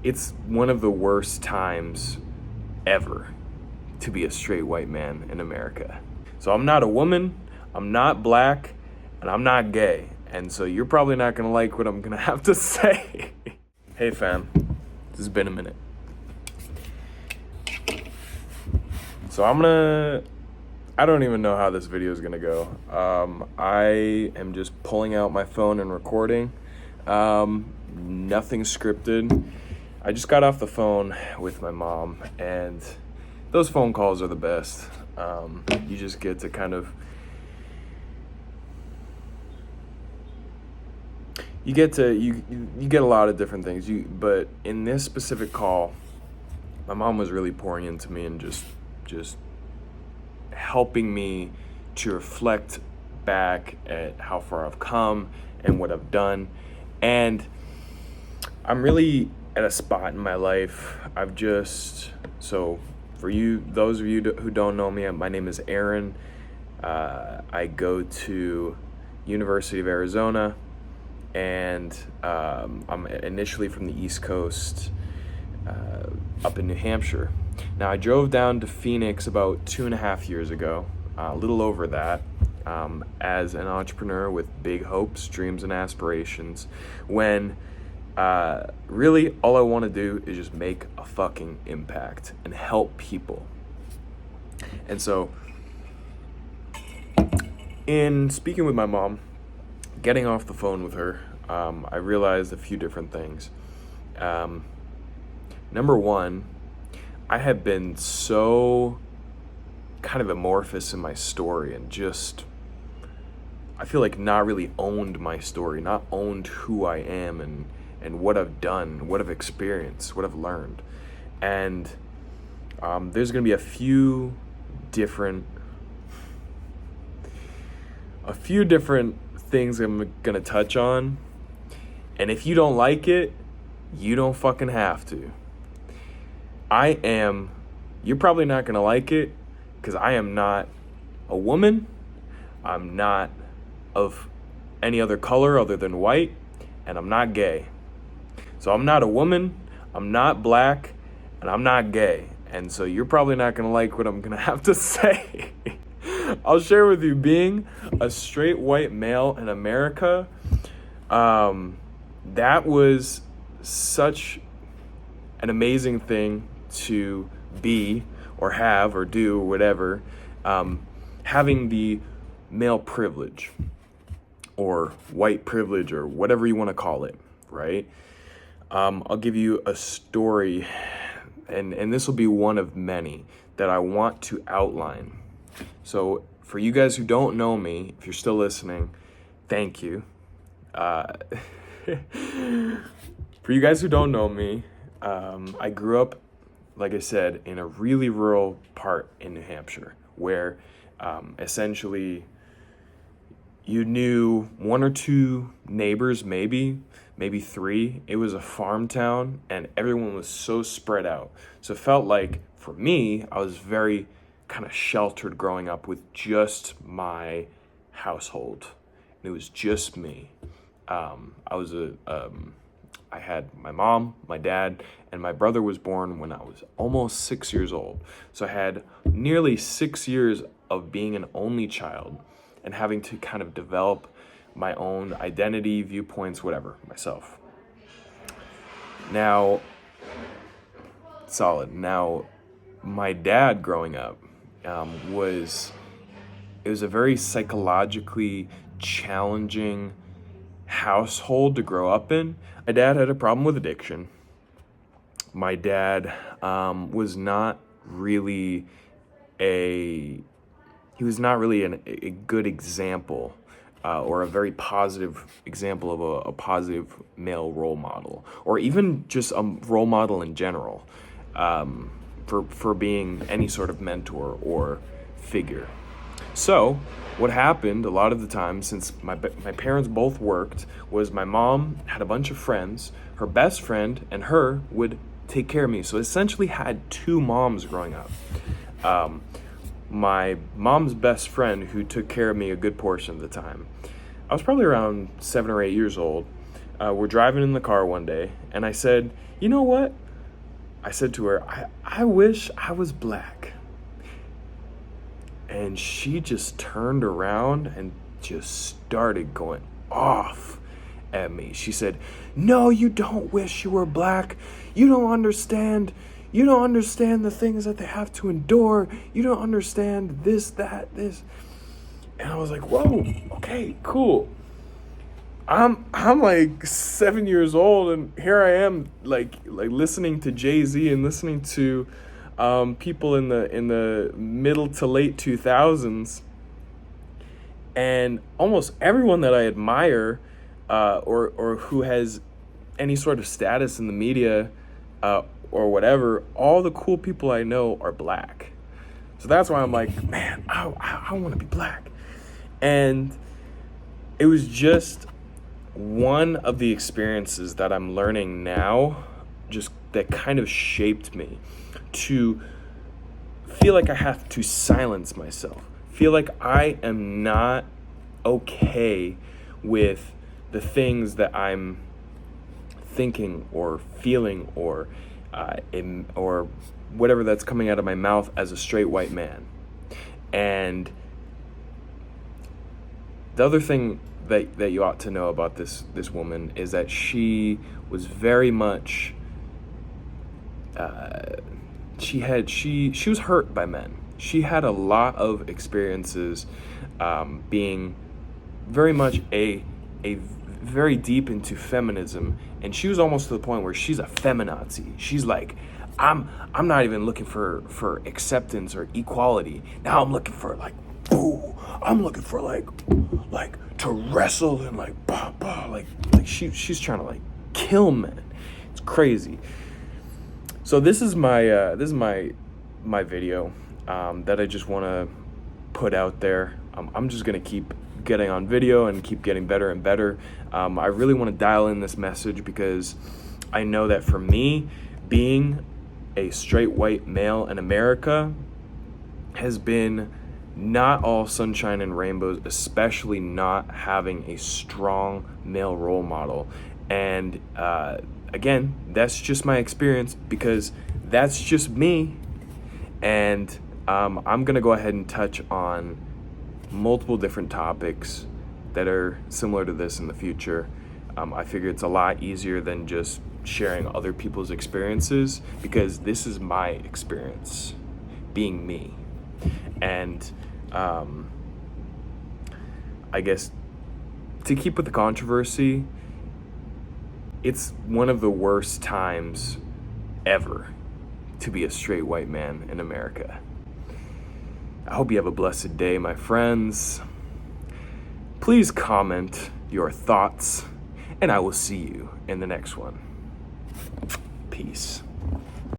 it's one of the worst times ever to be a straight white man in America. So I'm not a woman, I'm not black, and I'm not gay. And so you're probably not gonna like what I'm gonna have to say. Hey fam, this has been a minute. So I don't even know how this video is gonna go. I am just pulling out my phone and recording. Nothing scripted. I just got off the phone with my mom, and those phone calls are the best. You just get to kind of, you get a lot of different things. But in this specific call, my mom was really pouring into me and just helping me to reflect back at how far I've come and what I've done. And I'm really at a spot in my life. So for you, those of you who don't know me, my name is Aaron. I go to University of Arizona, and I'm initially from the East Coast, up in New Hampshire. Now, I drove down to Phoenix about 2.5 years ago, a little over that, as an entrepreneur with big hopes, dreams, and aspirations, when really all I want to do is just make a fucking impact and help people. And so, in speaking with my mom, getting off the phone with her, I realized a few different things. Number one, I had been so kind of amorphous in my story and just, I feel like not really owned my story, not owned who I am and what I've done, what I've experienced, what I've learned. And there's going to be a few different things I'm going to touch on. And if you don't like it, you don't fucking have to. You're probably not going to like it because I am not a woman. I'm not of any other color other than white, and I'm not gay. So I'm not a woman, I'm not black, and I'm not gay. And so you're probably not going to like what I'm going to have to say. I'll share with you, being a straight white male in America, that was such an amazing thing to be or have or do or whatever, having the male privilege or white privilege or whatever you want to call it, right? I'll give you a story, and this will be one of many that I want to outline. So for you guys who don't know me, if you're still listening, thank you. For you guys who don't know me, I grew up, like I said, in a really rural part in New Hampshire where essentially you knew one or two neighbors, maybe three. It was a farm town and everyone was so spread out. So it felt like, for me, I was very kind of sheltered growing up with just my household. It was just me. I had my mom, my dad, and my brother was born when I was almost 6 years old. So I had nearly 6 years of being an only child and having to kind of develop my own identity, viewpoints, whatever, myself. Now, my dad growing up was a very psychologically challenging household to grow up in. My dad had a problem with addiction. My dad was not really a good example or a very positive example of a positive male role model, or even just a role model in general, for being any sort of mentor or figure. So what happened a lot of the time, since my parents both worked, was my mom had a bunch of friends. Her best friend and her would take care of me. So essentially had two moms growing up. My mom's best friend, who took care of me a good portion of the time, I was probably around 7 or 8 years old. we're driving in the car one day, and I said, you know what? I said to her, I wish I was black. And she just turned around and just started going off at me. She said, no, you don't wish you were black. You don't understand. You don't understand the things that they have to endure. You don't understand this, that, this. And I was like, whoa, okay, cool. I'm like 7 years old, and here I am like listening to Jay-Z and listening to people in the middle to late 2000s, and almost everyone that I admire or who has any sort of status in the media or whatever, all the cool people I know are black. So that's why I'm like, man, I want to be black. And it was just one of the experiences that I'm learning now, just that kind of shaped me to feel like I have to silence myself, feel like I am not okay with the things that I'm thinking or feeling or whatever that's coming out of my mouth as a straight white man. And the other thing that you ought to know about this woman is that she was very much she was hurt by men. She had a lot of experiences being very much a very deep into feminism, and she was almost to the point where she's a feminazi. She's like, I'm not even looking for acceptance or equality. Now I'm looking for like, boo. I'm looking for like to wrestle and like bah bah, like she's trying to like kill men. It's crazy. So this is my video that I just want to put out there. I'm just gonna keep getting on video and keep getting better and better. I really want to dial in this message because I know that for me, being a straight white male in America has been not all sunshine and rainbows, especially not having a strong male role model. And again, that's just my experience because that's just me. And I'm gonna go ahead and touch on multiple different topics that are similar to this in the future. I figure it's a lot easier than just sharing other people's experiences because this is my experience being me. And I guess to keep with the controversy, it's one of the worst times ever to be a straight white man in America. I hope you have a blessed day, my friends. Please comment your thoughts, and I will see you in the next one. Peace.